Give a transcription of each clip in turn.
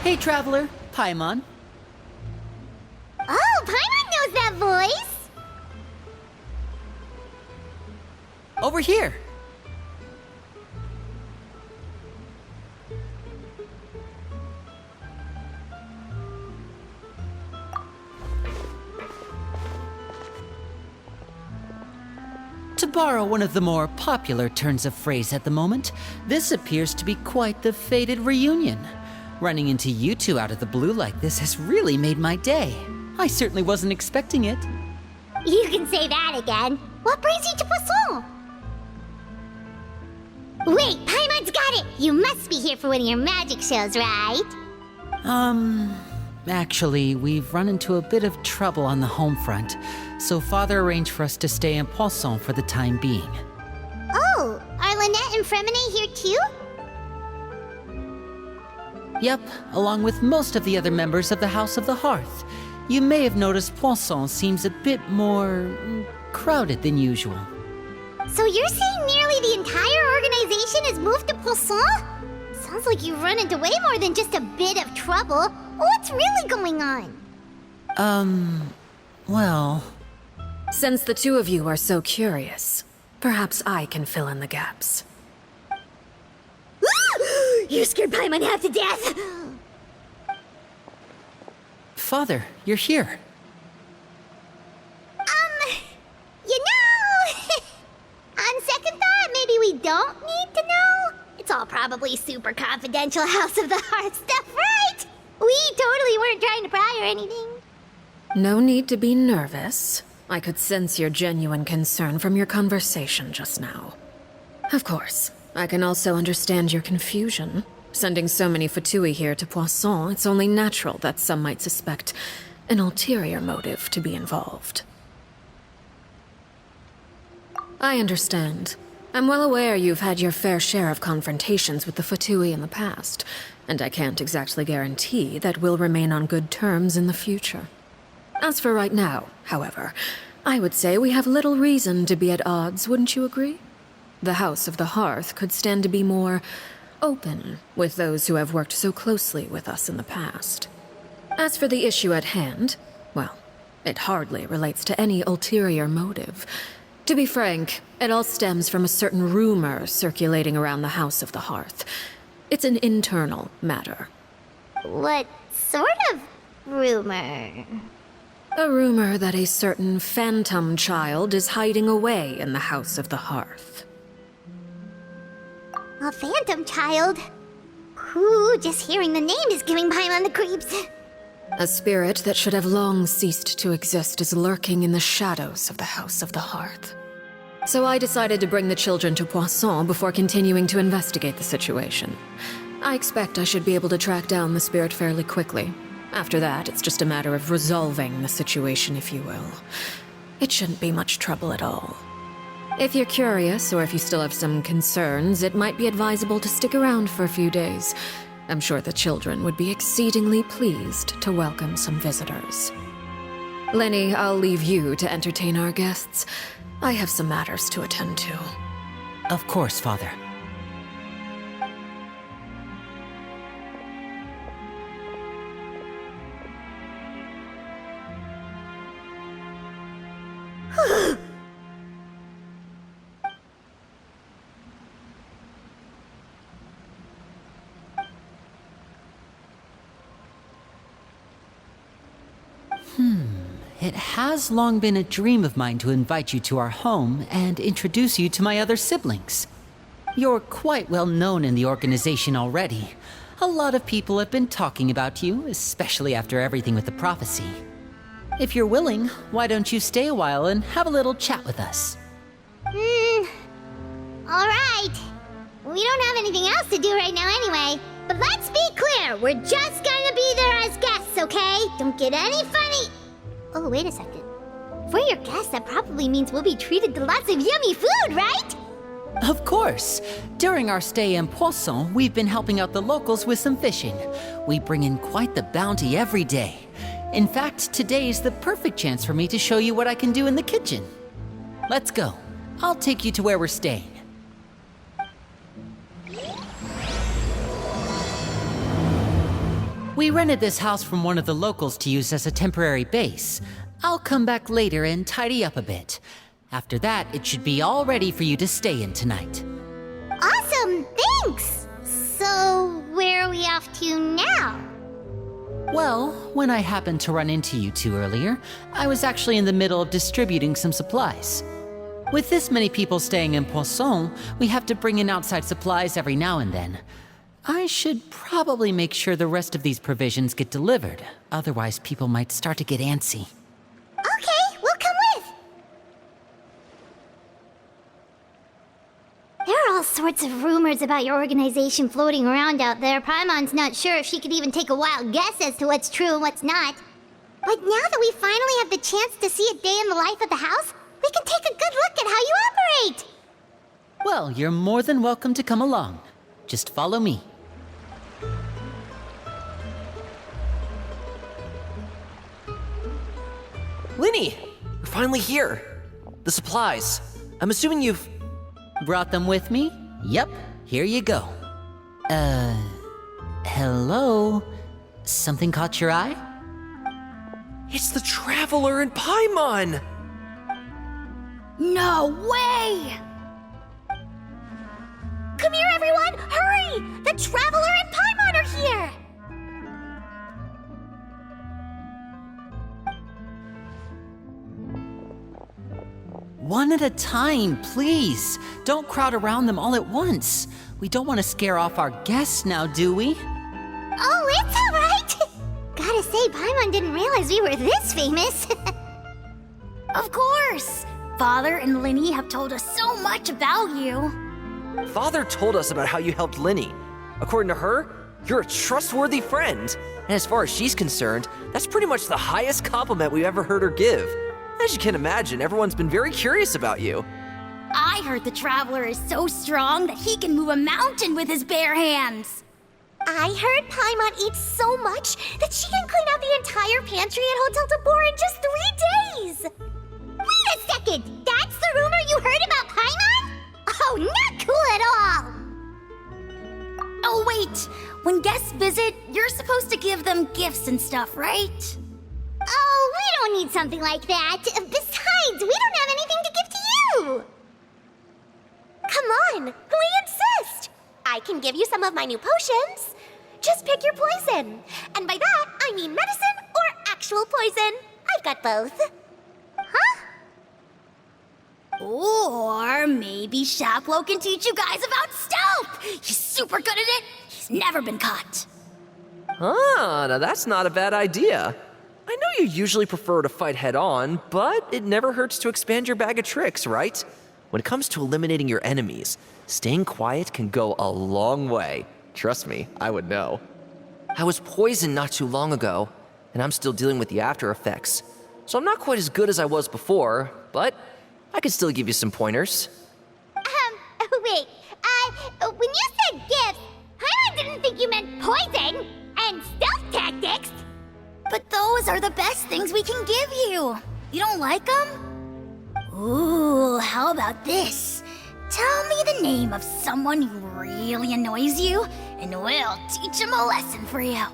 Hey, traveler. Paimon. Oh, Paimon knows that voice! Over here. To borrow one of the more popular turns of phrase at the moment, this appears to be quite the fated reunion. Running into you two out of the blue like this has really made my day. I certainly wasn't expecting it. You can say that again. What brings you to Poisson? Wait, Paimon's got it! You must be here for one of your magic shows, right? Actually, we've run into a bit of trouble on the home front, so Father arranged for us to stay in Poisson for the time being. Oh, are Lynette and Fremine here too? Yep, along with most of the other members of the House of the Hearth. You may have noticed Poisson seems a bit more crowded than usual. So you're saying nearly the entire organization has moved to Poisson? Sounds like you've run into way more than just a bit of trouble. What's really going on? Well... Since the two of you are so curious, perhaps I can fill in the gaps. You scared Paimon half to death! Father, you're here. You know... on second thought, maybe we don't need to know? It's all probably super confidential House of the Hearth stuff, right? We totally weren't trying to pry or anything. No need to be nervous. I could sense your genuine concern from your conversation just now. Of course, I can also understand your confusion. Sending so many Fatui here to Poisson, it's only natural that some might suspect an ulterior motive to be involved. I understand. I'm well aware you've had your fair share of confrontations with the Fatui in the past, and I can't exactly guarantee that we'll remain on good terms in the future. As for right now, however, I would say we have little reason to be at odds, wouldn't you agree? The House of the Hearth could stand to be more open with those who have worked so closely with us in the past. As for the issue at hand, well, it hardly relates to any ulterior motive. To be frank, it all stems from a certain rumor circulating around the House of the Hearth. It's an internal matter. What sort of rumor? A rumor that a certain phantom child is hiding away in the House of the Hearth. A phantom child? Ooh, just hearing the name is giving Paimon the creeps. A spirit that should have long ceased to exist is lurking in the shadows of the House of the Hearth. So I decided to bring the children to Poisson before continuing to investigate the situation. I expect I should be able to track down the spirit fairly quickly. After that, it's just a matter of resolving the situation, if you will. It shouldn't be much trouble at all. If you're curious, or if you still have some concerns, it might be advisable to stick around for a few days. I'm sure the children would be exceedingly pleased to welcome some visitors. Lenny, I'll leave you to entertain our guests. I have some matters to attend to. Of course, Father. It has long been a dream of mine to invite you to our home and introduce you to my other siblings. You're quite well known in the organization already. A lot of people have been talking about you, especially after everything with the prophecy. If you're willing, why don't you stay a while and have a little chat with us? Alright. We don't have anything else to do right now anyway. But let's be clear, we're just gonna be there as guests, okay? Don't get any funny... Oh, wait a second. For your guests, that probably means we'll be treated to lots of yummy food, right? Of course. During our stay in Poisson, we've been helping out the locals with some fishing. We bring in quite the bounty every day. In fact, today's the perfect chance for me to show you what I can do in the kitchen. Let's go. I'll take you to where we're staying. We rented this house from one of the locals to use as a temporary base. I'll come back later and tidy up a bit. After that, it should be all ready for you to stay in tonight. Awesome, thanks! So, where are we off to now? Well, when I happened to run into you two earlier, I was actually in the middle of distributing some supplies. With this many people staying in Poisson, we have to bring in outside supplies every now and then. I should probably make sure the rest of these provisions get delivered, otherwise people might start to get antsy. Okay, we'll come with! There are all sorts of rumors about your organization floating around out there. Paimon's not sure if she could even take a wild guess as to what's true and what's not. But now that we finally have the chance to see a day in the life of the house, we can take a good look at how you operate! Well, you're more than welcome to come along. Just follow me. Linny! We're finally here! The supplies. I'm assuming you've... Brought them with me? Yep, here you go. Hello? Something caught your eye? It's the Traveler and Paimon! No way! Come here, everyone! Hurry! The Traveler and Paimon are here! One at a time, please. Don't crowd around them all at once. We don't want to scare off our guests now, do we? Oh, it's all right! Gotta say, Paimon didn't realize we were this famous. Of course! Father and Linny have told us so much about you. Father told us about how you helped Linny. According to her, you're a trustworthy friend. And as far as she's concerned, that's pretty much the highest compliment we've ever heard her give. As you can imagine, everyone's been very curious about you. I heard the Traveler is so strong that he can move a mountain with his bare hands. I heard Paimon eats so much that she can clean out the entire pantry at Hotel Tabor in just 3 days! Wait a second! That's the rumor you heard about Paimon? Oh, not cool at all! Oh wait, when guests visit, you're supposed to give them gifts and stuff, right? Oh, we don't need something like that. Besides, we don't have anything to give to you! Come on, we insist! I can give you some of my new potions. Just pick your poison. And by that, I mean medicine or actual poison. I've got both. Huh? Or maybe Shaplo can teach you guys about stealth. He's super good at it. He's never been caught. Ah, now that's not a bad idea. I know you usually prefer to fight head-on, but it never hurts to expand your bag of tricks, right? When it comes to eliminating your enemies, staying quiet can go a long way. Trust me, I would know. I was poisoned not too long ago, and I'm still dealing with the after effects. So I'm not quite as good as I was before, but I can still give you some pointers. Wait, when you said gifts, Paimon didn't think you meant poison and stealth tactics. But those are the best things we can give you. You don't like them? Ooh, how about this? Tell me the name of someone who really annoys you, and we'll teach him a lesson for you.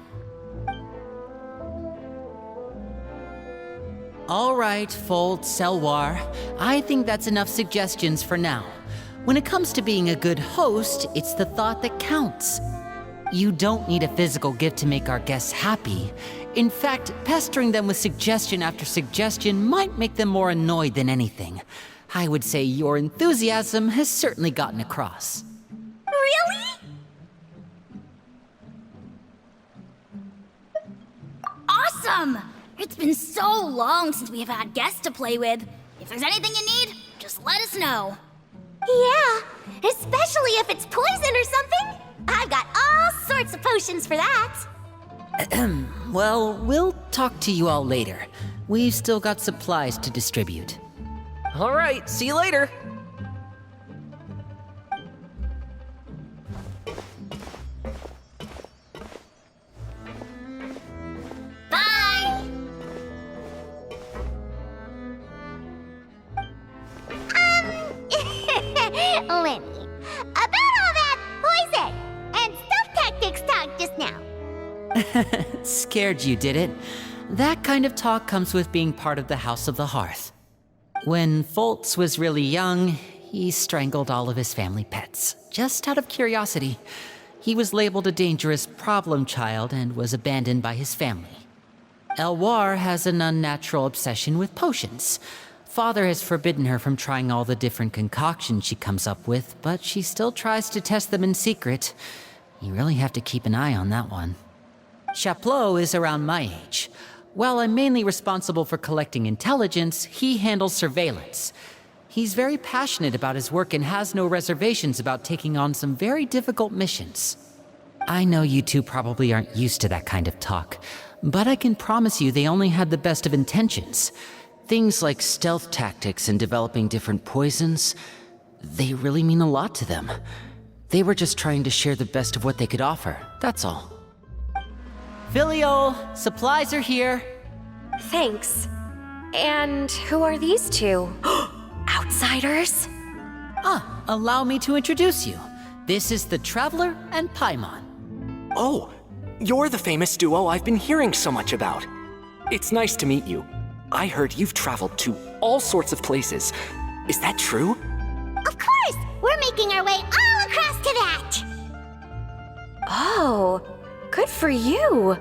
All right, Fold, Selwar. I think that's enough suggestions for now. When it comes to being a good host, it's the thought that counts. You don't need a physical gift to make our guests happy. In fact, pestering them with suggestion after suggestion might make them more annoyed than anything. I would say your enthusiasm has certainly gotten across. Really? Awesome! It's been so long since we have had guests to play with. If there's anything you need, just let us know. Yeah, especially if it's poison or something. I've got all sorts of potions for that. Well, we'll talk to you all later. We've still got supplies to distribute. All right, see you later. Bye! Lenny, about all that poison and stealth tactics talk just now. Scared you, did it? That kind of talk comes with being part of the House of the Hearth. When Foltz was really young, he strangled all of his family pets, just out of curiosity. He was labeled a dangerous problem child and was abandoned by his family. Elwar has an unnatural obsession with potions. Father has forbidden her from trying all the different concoctions she comes up with, but she still tries to test them in secret. You really have to keep an eye on that one. Chaplot is around my age. While I'm mainly responsible for collecting intelligence, he handles surveillance. He's very passionate about his work and has no reservations about taking on some very difficult missions. I know you two probably aren't used to that kind of talk, but I can promise you they only had the best of intentions. Things like stealth tactics and developing different poisons, they really mean a lot to them. They were just trying to share the best of what they could offer, that's all. Filiol, supplies are here. Thanks. And who are these two? Outsiders? Allow me to introduce you. This is the Traveler and Paimon. Oh, you're the famous duo I've been hearing so much about. It's nice to meet you. I heard you've traveled to all sorts of places. Is that true? Of course! We're making our way all across to that! Oh, good for you.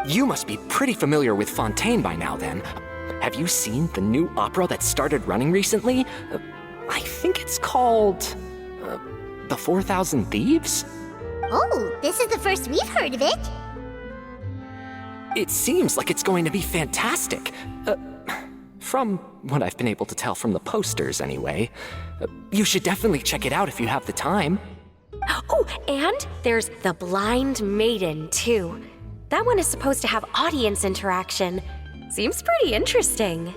You must be pretty familiar with Fontaine by now then. Have you seen the new opera that started running recently? I think it's called... The 4,000 Thieves? Oh, this is the first we've heard of it. It seems like it's going to be fantastic. From what I've been able to tell from the posters, anyway. You should definitely check it out if you have the time. Oh, and there's The Blind Maiden, too. That one is supposed to have audience interaction. Seems pretty interesting.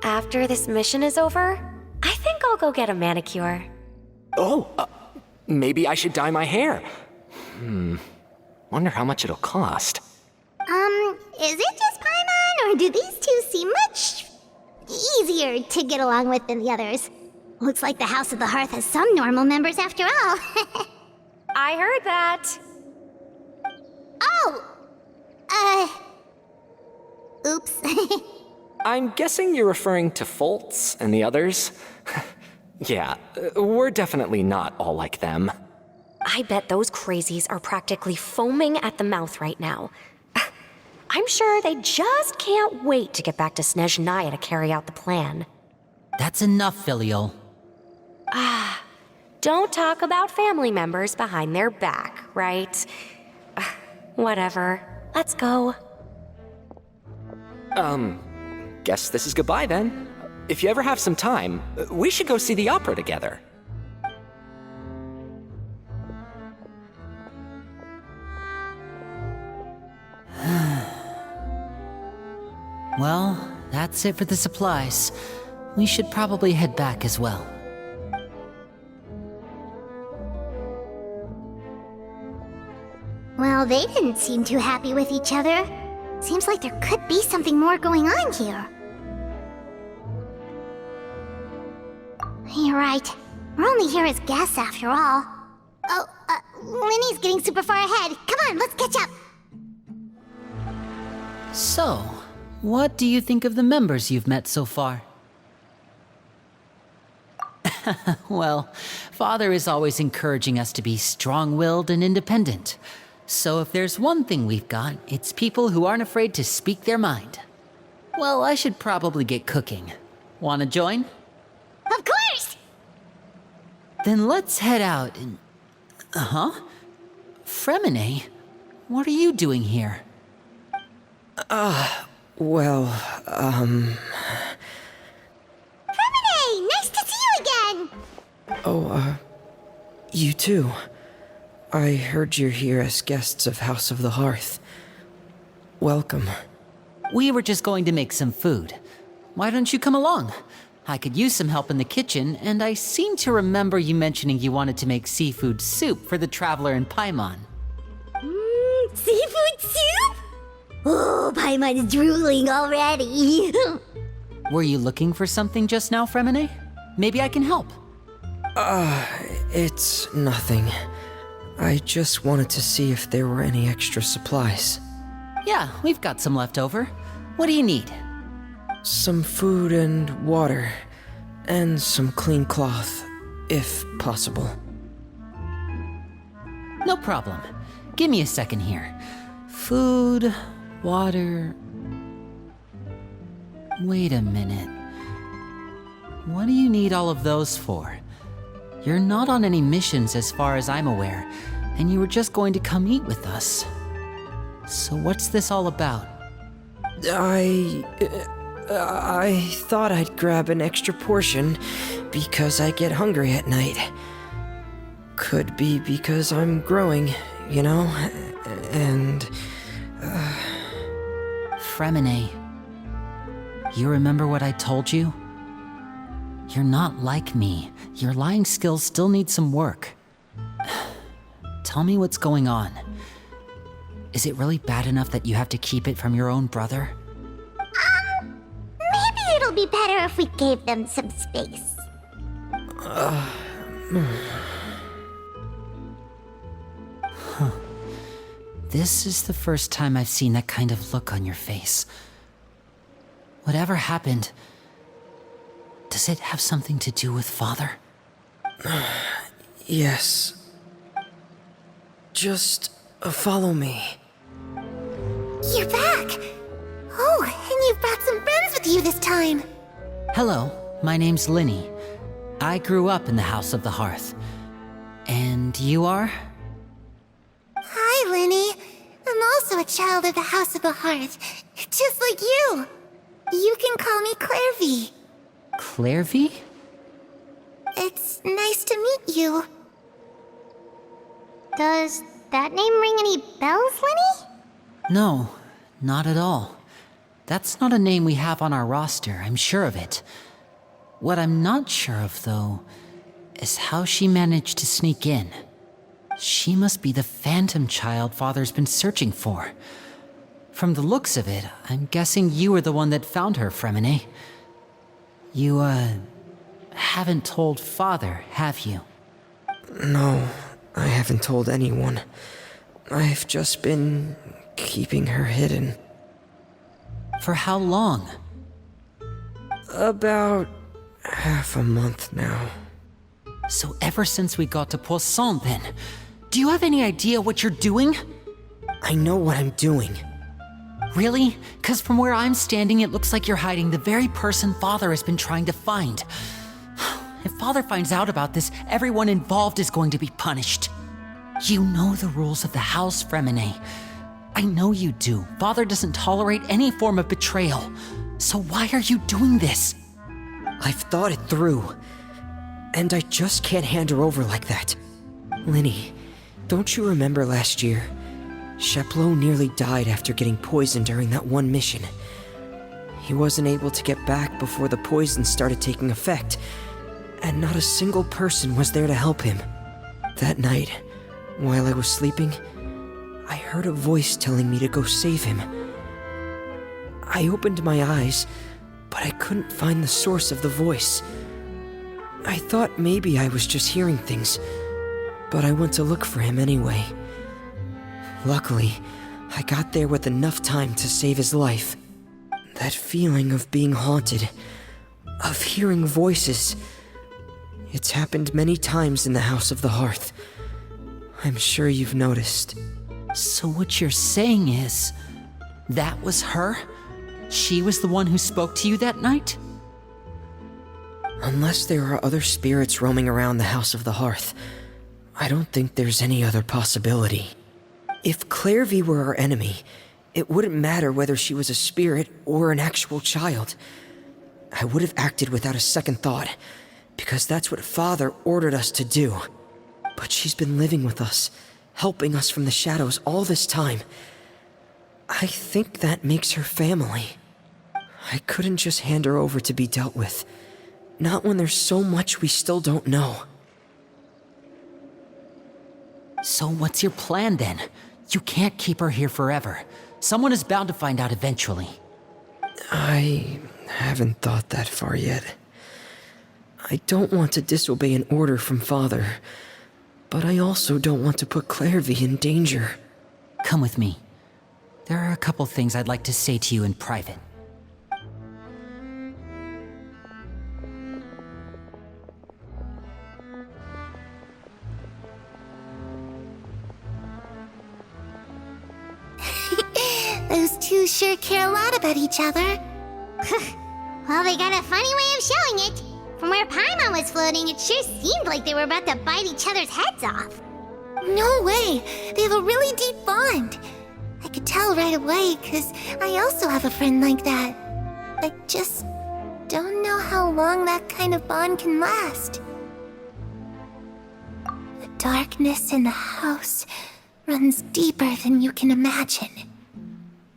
After this mission is over, I think I'll go get a manicure. Oh, maybe I should dye my hair. Wonder how much it'll cost. Is it just Paimon, or do these two seem much easier to get along with than the others? Looks like the House of the Hearth has some normal members after all. I heard that. Oh! Oops. I'm guessing you're referring to Foltz and the others? Yeah, we're definitely not all like them. I bet those crazies are practically foaming at the mouth right now. I'm sure they just can't wait to get back to Snezhnaya to carry out the plan. That's enough, Filiol. Don't talk about family members behind their back, right? Whatever. Let's go. Guess this is goodbye then. If you ever have some time, we should go see the opera together. Well, that's it for the supplies. We should probably head back as well. Well, they didn't seem too happy with each other. Seems like there could be something more going on here. You're right. We're only here as guests after all. Oh, Winnie's getting super far ahead. Come on, let's catch up. So, what do you think of the members you've met so far? Well, Father is always encouraging us to be strong-willed and independent. So if there's one thing we've got, it's people who aren't afraid to speak their mind. Well, I should probably get cooking. Wanna join? Of course! Then let's head out and... Fremine? What are you doing here? Fremine! Nice to see you again! You too. I heard you're here as guests of House of the Hearth. Welcome. We were just going to make some food. Why don't you come along? I could use some help in the kitchen, and I seem to remember you mentioning you wanted to make seafood soup for the Traveler and Paimon. Seafood soup? Oh, Paimon's drooling already. Were you looking for something just now, Fremine? Maybe I can help. It's nothing. I just wanted to see if there were any extra supplies. Yeah, we've got some left over. What do you need? Some food and water, and some clean cloth, if possible. No problem. Give me a second here. Food, water... Wait a minute. What do you need all of those for? You're not on any missions as far as I'm aware, and you were just going to come eat with us. So what's this all about? I thought I'd grab an extra portion because I get hungry at night. Could be because I'm growing, you know? And... Fremine, you remember what I told you? You're not like me. Your lying skills still need some work. Tell me what's going on. Is it really bad enough that you have to keep it from your own brother? Maybe it'll be better if we gave them some space. This is the first time I've seen that kind of look on your face. Whatever happened, does it have something to do with Father? yes. Just follow me. You're back! Oh, and you've brought some friends with you this time. Hello, my name's Linny. I grew up in the House of the Hearth. And you are? Hi, Linny. I'm also a child of the House of the Hearth, just like you. You can call me Clairvy. Clairvy? It's nice to meet you. Does that name ring any bells, Linny? No, not at all. That's not a name we have on our roster, I'm sure of it. What I'm not sure of, though, is how she managed to sneak in. She must be the phantom child Father's been searching for. From the looks of it, I'm guessing you were the one that found her, Fremine. You, haven't told Father, have you? No, I haven't told anyone. I've just been keeping her hidden. For how long? About half a month now. So ever since we got to Poisson, then? Do you have any idea what you're doing? I know what I'm doing. Really? 'Cause from where I'm standing, it looks like you're hiding the very person Father has been trying to find. If Father finds out about this, everyone involved is going to be punished. You know the rules of the house, Fremine. I know you do. Father doesn't tolerate any form of betrayal. So why are you doing this? I've thought it through. And I just can't hand her over like that. Linny, don't you remember last year? Sheplo nearly died after getting poisoned during that one mission. He wasn't able to get back before the poison started taking effect, and not a single person was there to help him. That night, while I was sleeping, I heard a voice telling me to go save him. I opened my eyes, but I couldn't find the source of the voice. I thought maybe I was just hearing things, but I went to look for him anyway. Luckily, I got there with enough time to save his life. That feeling of being haunted, of hearing voices, it's happened many times in the House of the Hearth. I'm sure you've noticed. So what you're saying is, that was her? She was the one who spoke to you that night? Unless there are other spirits roaming around the House of the Hearth, I don't think there's any other possibility. If Clairvy were our enemy, it wouldn't matter whether she was a spirit or an actual child. I would have acted without a second thought, because that's what Father ordered us to do. But she's been living with us, helping us from the shadows all this time. I think that makes her family. I couldn't just hand her over to be dealt with. Not when there's so much we still don't know. So what's your plan then? You can't keep her here forever. Someone is bound to find out eventually. I haven't thought that far yet. I don't want to disobey an order from Father, But I also don't want to put Clairvy in danger. Come with me. There are a couple things I'd like to say to you in private. Those two sure care a lot about each other. Well, they got a funny way of showing it. From where Paimon was floating, it sure seemed like they were about to bite each other's heads off. No way! They have a really deep bond. I could tell right away, because I also have a friend like that. I just don't know how long that kind of bond can last. The darkness in the house runs deeper than you can imagine.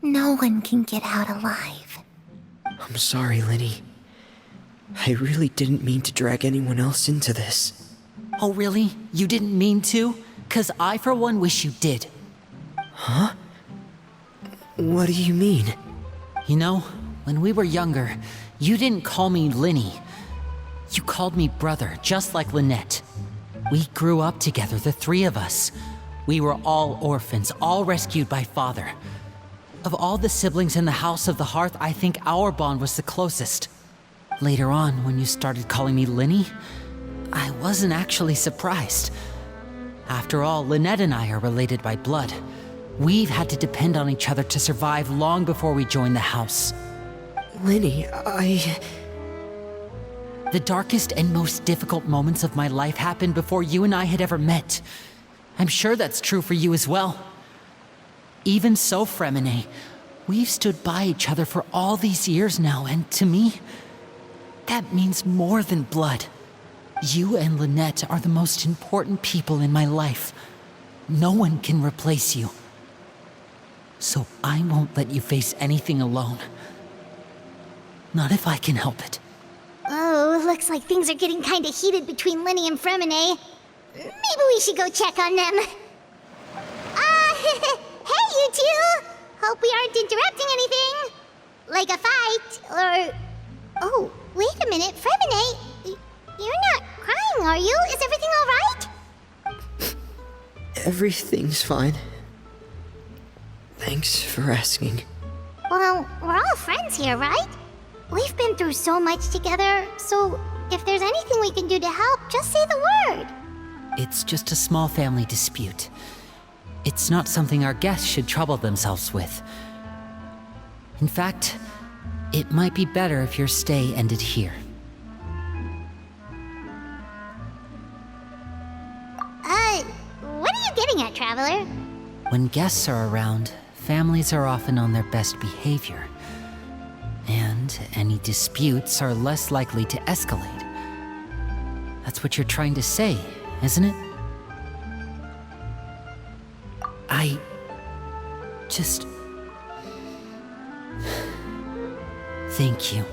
No one can get out alive. I'm sorry, Linny. I really didn't mean to drag anyone else into this. Oh, really? You didn't mean to? 'Cause I, for one, wish you did. Huh? What do you mean? You know, when we were younger, you didn't call me Linny. You called me brother, just like Lynette. We grew up together, the three of us. We were all orphans, all rescued by father. Of all the siblings in the House of the Hearth, I think our bond was the closest. Later on, when you started calling me Linny, I wasn't actually surprised. After all, Lynette and I are related by blood. We've had to depend on each other to survive long before we joined the house. Linny, The darkest and most difficult moments of my life happened before you and I had ever met. I'm sure that's true for you as well. Even so, Fremine, we've stood by each other for all these years now, and to me, that means more than blood. You and Lynette are the most important people in my life. No one can replace you. So I won't let you face anything alone. Not if I can help it. Oh, looks like things are getting kinda heated between Linny and Fremine. Maybe we should go check on them. Hey, you two! Hope we aren't interrupting anything. Like a fight, or... Oh, wait a minute, Fremine. You're not crying, are you? Is everything alright? everything's fine. Thanks for asking. Well, we're all friends here, right? We've been through so much together, so if there's anything we can do to help, just say the word. It's just a small family dispute. It's not something our guests should trouble themselves with. In fact, it might be better if your stay ended here. What are you getting at, Traveler? When guests are around, families are often on their best behavior. And any disputes are less likely to escalate. That's what you're trying to say, isn't it? I just... Thank you.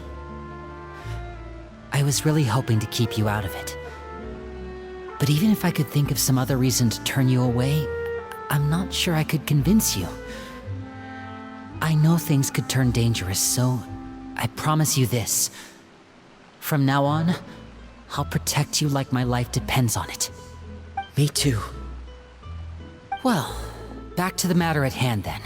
I was really hoping to keep you out of it. But even if I could think of some other reason to turn you away, I'm not sure I could convince you. I know things could turn dangerous, so I promise you this. From now on, I'll protect you like my life depends on it. Me too. Well, back to the matter at hand then.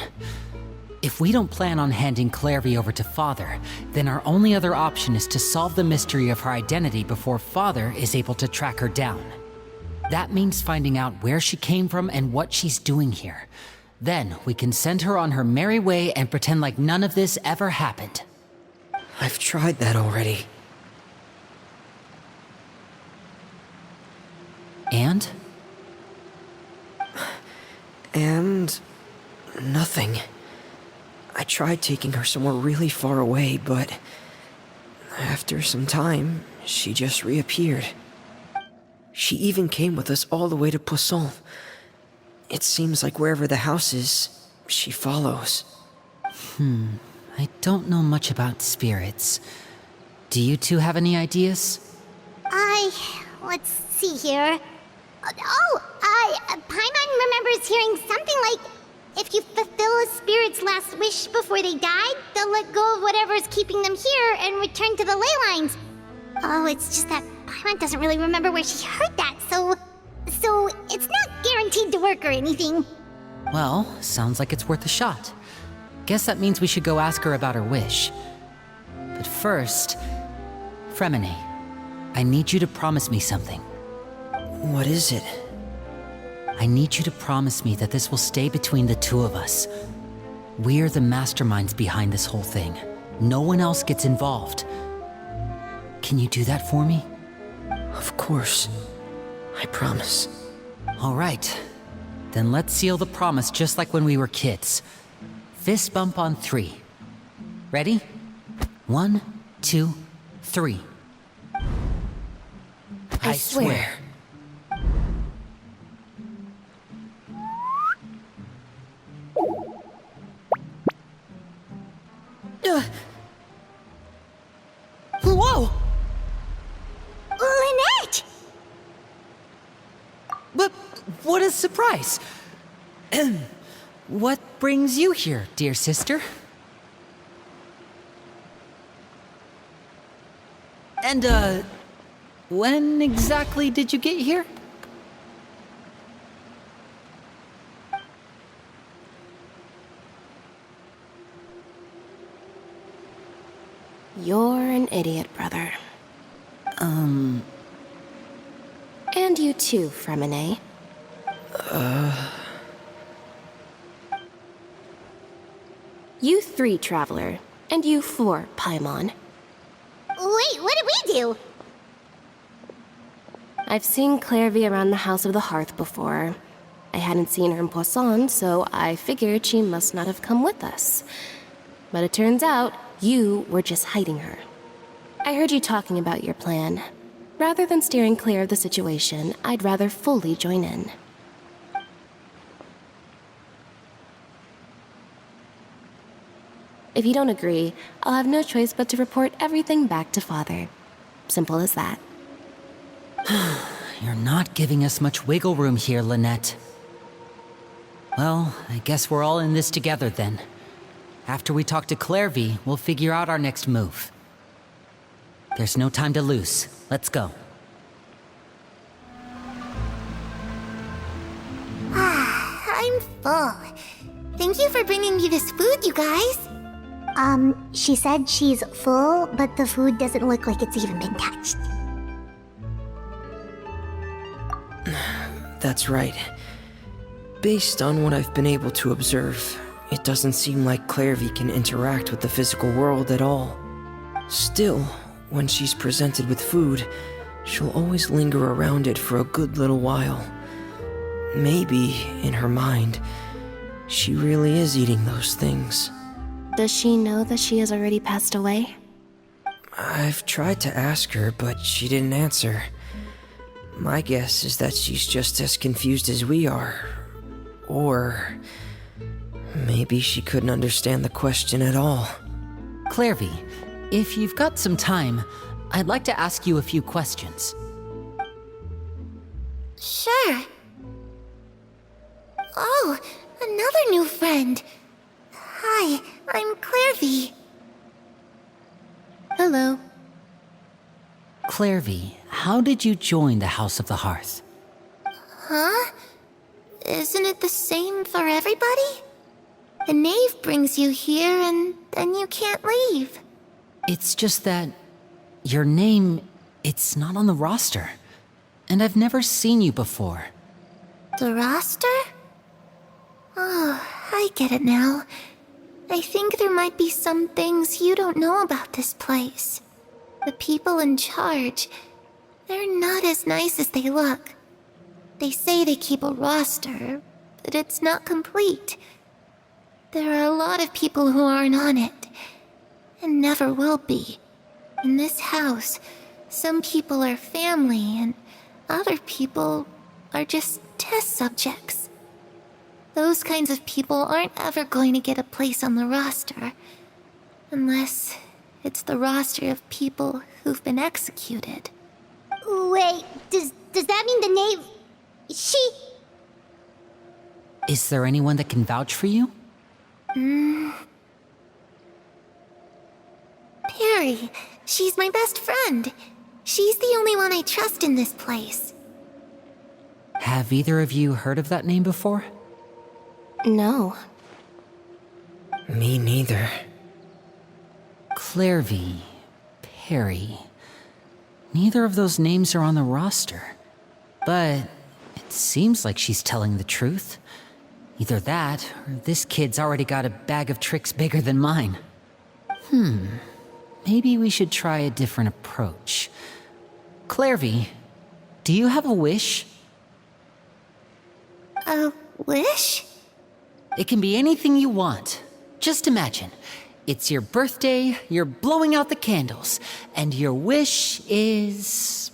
If we don't plan on handing Clairvy over to Father, then our only other option is to solve the mystery of her identity before Father is able to track her down. That means finding out where she came from and what she's doing here. Then we can send her on her merry way and pretend like none of this ever happened. I've tried that already. And? And... nothing. I tried taking her somewhere really far away, but... after some time, she just reappeared. She even came with us all the way to Poisson. It seems like wherever the house is, she follows. I don't know much about spirits. Do you two have any ideas? Let's see here. Paimon remembers hearing something like, if you fulfill a spirit's last wish before they died, they'll let go of whatever's keeping them here and return to the ley lines. Oh, it's just that Paimon doesn't really remember where she heard that, so it's guaranteed to work or anything. Well, sounds like it's worth a shot. Guess that means we should go ask her about her wish. But first, Fremine, I need you to promise me something. What is it? I need you to promise me that this will stay between the two of us. We're the masterminds behind this whole thing. No one else gets involved. Can you do that for me? Of course. I promise. All right. Then let's seal the promise just like when we were kids. Fist bump on 3. Ready? 1, 2, 3. I swear. Whoa! Lynette! But what a surprise! What brings you here, dear sister? And, when exactly did you get here? You're an idiot, brother. And you too, Fremine. You 3, Traveler. And you 4, Paimon. Wait, what did we do? I've seen Clairvy around the House of the Hearth before. I hadn't seen her in Poisson, so I figured she must not have come with us. But it turns out you were just hiding her. I heard you talking about your plan. Rather than steering clear of the situation, I'd rather fully join in. If you don't agree, I'll have no choice but to report everything back to Father. Simple as that. You're not giving us much wiggle room here, Lynette. Well, I guess we're all in this together then. After we talk to Clairvy, we'll figure out our next move. There's no time to lose. Let's go. I'm full. Thank you for bringing me this food, you guys. She said she's full, but the food doesn't look like it's even been touched. That's right. Based on what I've been able to observe, it doesn't seem like Clairvy can interact with the physical world at all. Still, when she's presented with food, she'll always linger around it for a good little while. Maybe, in her mind, she really is eating those things. Does she know that she has already passed away? I've tried to ask her, but she didn't answer. My guess is that she's just as confused as we are. Or maybe she couldn't understand the question at all. Clairvy, if you've got some time, I'd like to ask you a few questions. Sure. Oh, another new friend. Hi, I'm Clairvy. Hello. Clairvy, how did you join the House of the Hearth? Huh? Isn't it the same for everybody? The knave brings you here and then you can't leave. It's just that your name, it's not on the roster. And I've never seen you before. The roster? Oh, I get it now. I think there might be some things you don't know about this place. The people in charge, they're not as nice as they look. They say they keep a roster, but it's not complete. There are a lot of people who aren't on it, and never will be. In this house, some people are family, and other people are just test subjects. Those kinds of people aren't ever going to get a place on the roster, unless it's the roster of people who've been executed. Wait, does that mean the knave... She... Is there anyone that can vouch for you? Perry, she's my best friend. She's the only one I trust in this place. Have either of you heard of that name before? No. Me neither. Clairvy, Perry. Neither of those names are on the roster. But it seems like she's telling the truth. Either that, or this kid's already got a bag of tricks bigger than mine. Maybe we should try a different approach. Clairvy, do you have a wish? A wish? It can be anything you want. Just imagine. It's your birthday, you're blowing out the candles, and your wish is...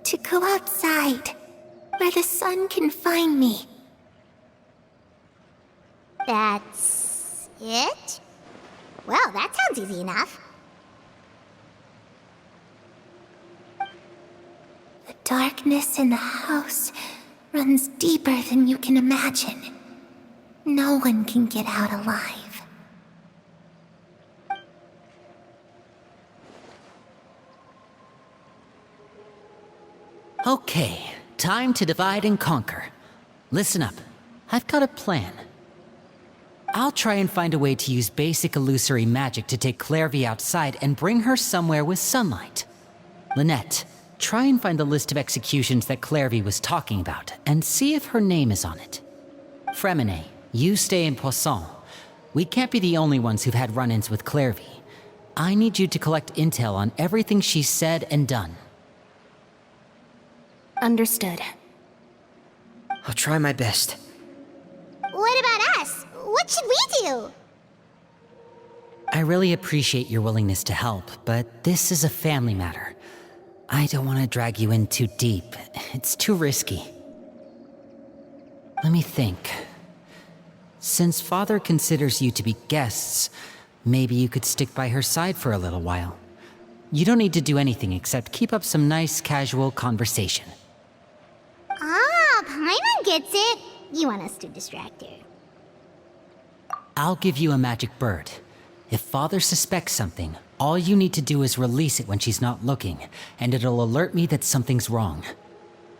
To go outside, where the sun can find me. That's it? Well, that sounds easy enough. The darkness in the house runs deeper than you can imagine. No one can get out alive. Okay, time to divide and conquer. Listen up, I've got a plan. I'll try and find a way to use basic illusory magic to take Clairvy outside and bring her somewhere with sunlight. Lynette, try and find the list of executions that Clairvy was talking about, and see if her name is on it. Fremine, you stay in Poisson. We can't be the only ones who've had run-ins with Clairvy. I need you to collect intel on everything she's said and done. Understood. I'll try my best. What about us? What should we do? I really appreciate your willingness to help, but this is a family matter. I don't want to drag you in too deep. It's too risky. Let me think. Since Father considers you to be guests, maybe you could stick by her side for a little while. You don't need to do anything except keep up some nice, casual conversation. Ah, Paimon gets it. You want us to distract her. I'll give you a magic bird. If Father suspects something, all you need to do is release it when she's not looking, and it'll alert me that something's wrong.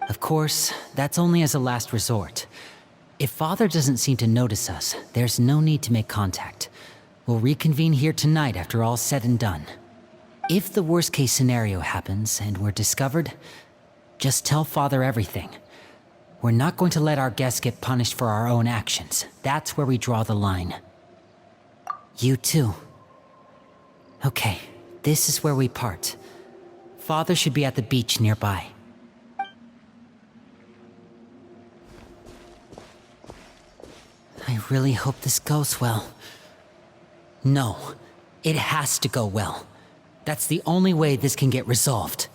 Of course, that's only as a last resort. If Father doesn't seem to notice us, there's no need to make contact. We'll reconvene here tonight after all's said and done. If the worst-case scenario happens and we're discovered, just tell Father everything. We're not going to let our guests get punished for our own actions. That's where we draw the line. You too. Okay, this is where we part. Father should be at the beach nearby. I really hope this goes well. No, it has to go well. That's the only way this can get resolved.